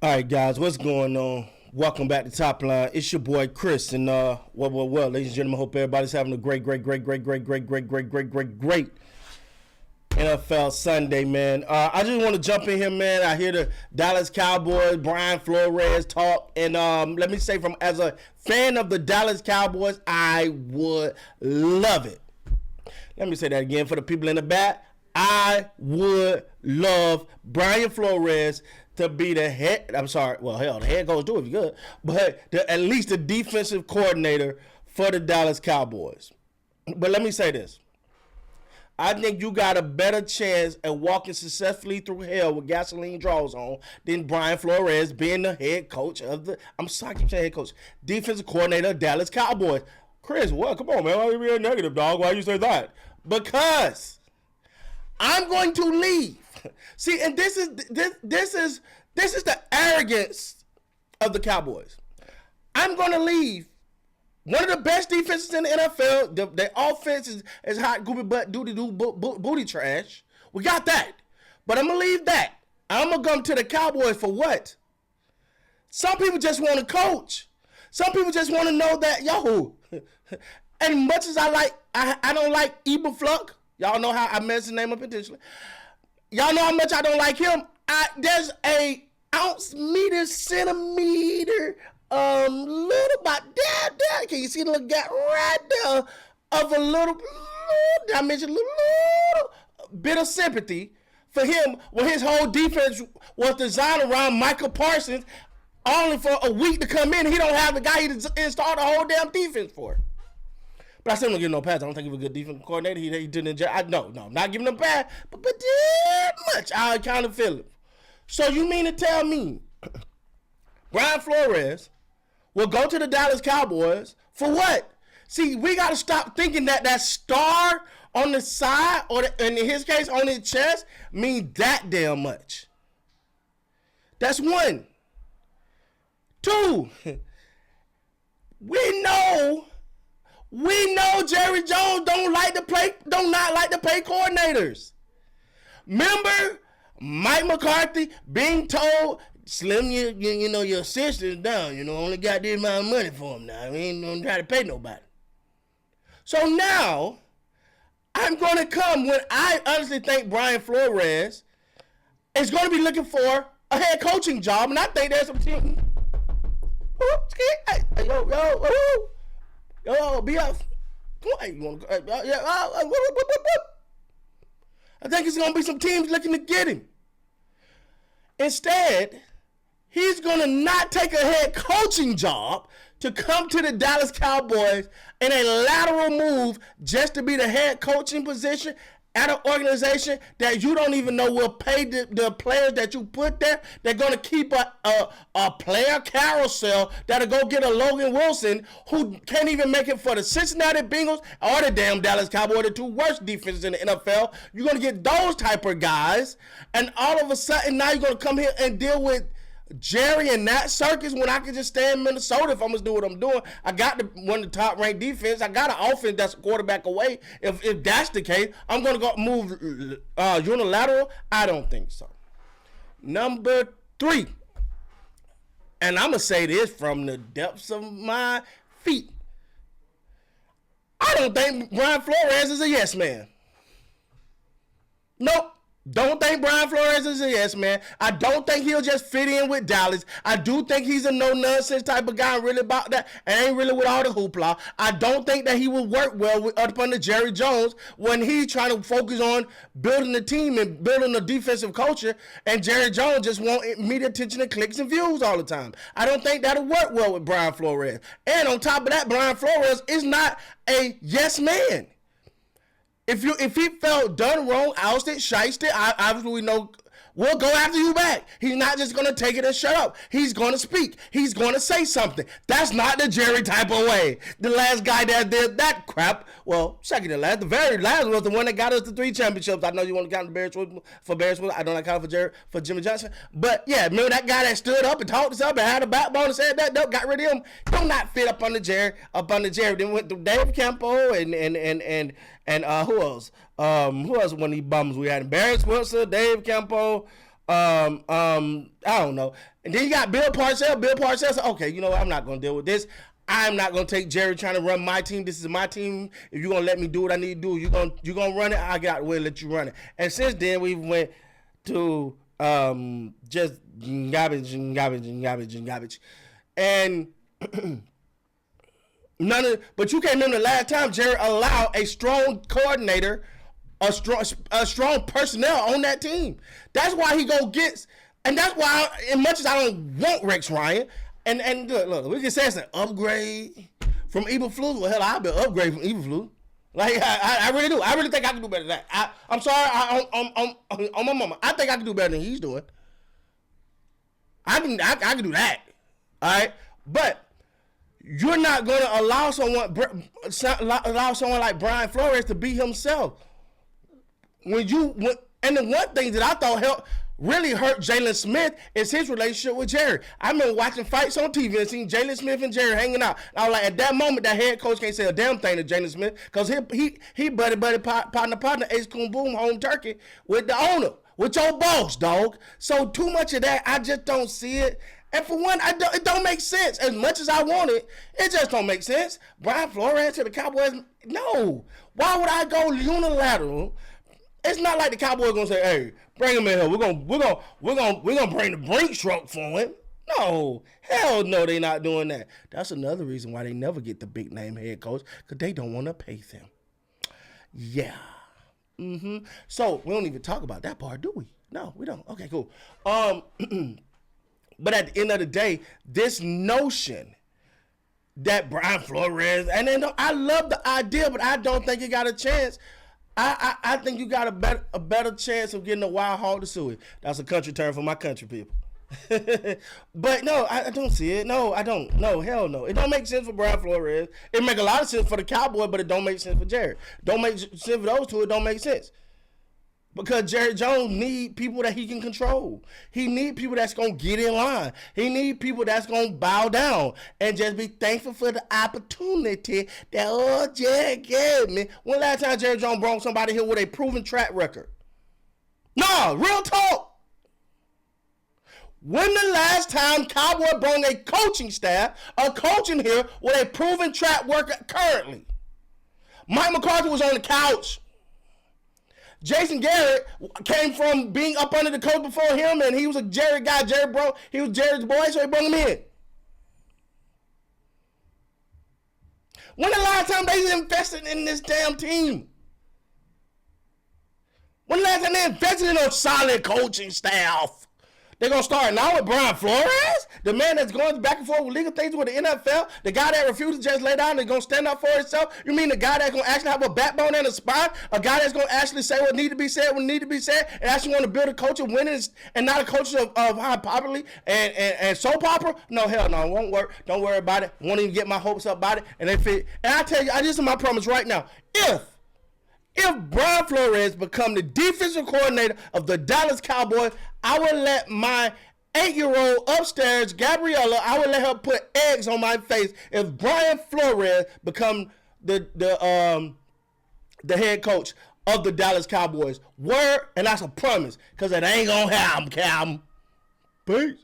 All right, guys, what's going on? Welcome back to Top Line. It's your boy Chris, and ladies and gentlemen, hope everybody's having a great NFL Sunday, man. I just want to jump in here, man. I hear the Dallas Cowboys, Brian Flores talk, and let me say, as a fan of the Dallas Cowboys, I would love it. Let me say that again for the people in the back. I would love Brian Flores to be the head. I'm sorry. Well, hell, the head coach do if you good, but at least the defensive coordinator for the Dallas Cowboys. But let me say this. I think you got a better chance at walking successfully through hell with gasoline draws on than Brian Flores being the head coach of the, I'm sorry, I keep saying head coach, defensive coordinator of Dallas Cowboys. Chris, what? Come on, man. Why are you being negative, dog? Why you say that? Because I'm going to leave. See, and this is the arrogance of the Cowboys. I'm going to leave one of the best defenses in the NFL. The offense is hot, goopy butt, booty trash. We got that. But I'm going to leave that. I'm going to come to the Cowboys for what? Some people just want to coach. Some people just want to know that, as much as I don't like Eberflus. Y'all know how I messed his name up intentionally. Y'all know how much I don't like him. There's a centimeter, little about there. Can you see the little gap right there of a little dimension, little bit of sympathy for him when his whole defense was designed around Michael Parsons, only for a week to come in. He don't have the guy he installed the whole damn defense for. But I still don't give him no pass. I don't think he was a good defensive coordinator. He didn't. No, not giving him a pass. But that much, I kind of feel it. So you mean to tell me Brian Flores will go to the Dallas Cowboys for what? See, we got to stop thinking that star on the side, or in his case, on his chest, mean that damn much. That's one. Two, we know Jerry Jones don't not like to pay coordinators. Remember Mike McCarthy being told, slim your assistants down, only got this amount of money for him now. We ain't gonna try to pay nobody. So now I'm gonna come when I honestly think Brian Flores is gonna be looking for a head coaching job, and I think there's some team. Yo, BF. I think it's going to be some teams looking to get him. Instead, he's going to not take a head coaching job to come to the Dallas Cowboys in a lateral move just to be the head coaching position at an organization that you don't even know will pay the players that you put there. They're going to keep a player carousel that'll go get a Logan Wilson who can't even make it for the Cincinnati Bengals or the damn Dallas Cowboys, the two worst defenses in the NFL. You're going to get those type of guys, and all of a sudden now you're going to come here and deal with Jerry and that circus when I can just stay in Minnesota if I'm going to do what I'm doing. I got one of the top ranked defense. I got an offense that's a quarterback away. If that's the case, I'm going to go move unilateral. I don't think so. Number 3, and I'm going to say this from the depths of my feet. I don't think Brian Flores is a yes man. Nope. Don't think Brian Flores is a yes man. I don't think he'll just fit in with Dallas. I do think he's a no-nonsense type of guy, really about that, and ain't really with all the hoopla. I don't think that he will work well up under Jerry Jones when he's trying to focus on building the team and building the defensive culture, and Jerry Jones just want media attention and clicks and views all the time. I don't think that'll work well with Brian Flores. And on top of that, Brian Flores is not a yes man. If he felt done wrong, ousted, shysted, obviously we know we'll go after you back. He's not just going to take it and shut up. He's going to speak. He's going to say something. That's not the Jerry type of way. The last guy that did that crap, well, second to last, the very last was the one that got us the 3 championships. I know you want to count the Bears for Bears. I don't like count for Jimmy Johnson. But yeah, remember that guy that stood up and talked us up and had a backbone and said that, got rid of him. Do not fit up on the Jerry. Then went to Dave Campo and who else? Who else? One of these bums we had? Barry Switzer, Dave Campo, I don't know. And then you got Bill Parcells. Bill Parcells said, okay, you know what? I'm not going to deal with this. I'm not going to take Jerry trying to run my team. This is my team. If you're going to let me do what I need to do, you're going to run it, I got to let you run it. And since then, we went to just garbage and garbage and garbage and garbage. And but you can't remember the last time Jerry allowed a strong coordinator, a strong personnel on that team. That's why he go gets, and that's why, as much as I don't want Rex Ryan, and look, we can say it's an upgrade from Eberflus. Well, hell, I've been upgraded from Eberflus. Like I really do. I really think I can do better than that. I'm sorry, on my mama, I think I can do better than he's doing. I can do that. All right, but you're not going to allow someone like Brian Flores to be himself. And the one thing that I thought really hurt Jalen Smith is his relationship with Jerry. I remember watching fights on TV and seeing Jalen Smith and Jerry hanging out. And I was like, at that moment, that head coach can't say a damn thing to Jalen Smith because he buddy partner ace coon boom home turkey with the owner, with your boss, dog. So too much of that, I just don't see it. And for one, it don't make sense. As much as I want it, it just don't make sense. Brian Flores to the Cowboys, no. Why would I go unilateral? It's not like the Cowboys gonna say, "Hey, bring him in here. We're gonna bring the Brinks truck for him." No, hell no, they not doing that. That's another reason why they never get the big name head coach, because they don't want to pay them. Yeah. So we don't even talk about that part, do we? No, we don't. Okay, cool. But at the end of the day, this notion that Brian Flores, and then I love the idea, but I don't think he got a chance. I think you got a better chance of getting a wild hog to sue it. That's a country term for my country people. But no, I don't see it. No, I don't. No, hell no. It don't make sense for Brian Flores. It make a lot of sense for the Cowboy, but it don't make sense for Jerry. Don't make sense for those two. It don't make sense. Because Jerry Jones need people that he can control. He need people that's going to get in line. He need people that's going to bow down and just be thankful for the opportunity that Jerry gave me. When last time Jerry Jones brought somebody here with a proven track record? No, real talk. When the last time Cowboy brought a coaching staff, a coaching here with a proven track record currently? Mike McCarthy was on the couch. Jason Garrett came from being up under the coach before him, and he was a Jerry guy. He was Jerry's boy, so he brought him in. When the last time they invested in this damn team? When the last time they invested in a solid coaching staff? They're going to start now with Brian Flores, the man that's going back and forth with legal things with the NFL, the guy that refuses to just lay down and going to stand up for himself. You mean the guy that's going to actually have a backbone and a spine, a guy that's going to actually say what need to be said, and actually want to build a culture of winning and not a culture of hyperbole and soap opera? No, hell no, it won't work. Don't worry about it. Won't even get my hopes up about it. And I tell you, this is my promise right now. If Brian Flores become the defensive coordinator of the Dallas Cowboys, I would let my 8-year-old upstairs, Gabriella, I would let her put eggs on my face if Brian Flores become the head coach of the Dallas Cowboys. Word, and that's a promise, because it ain't going to happen, Cam. Peace.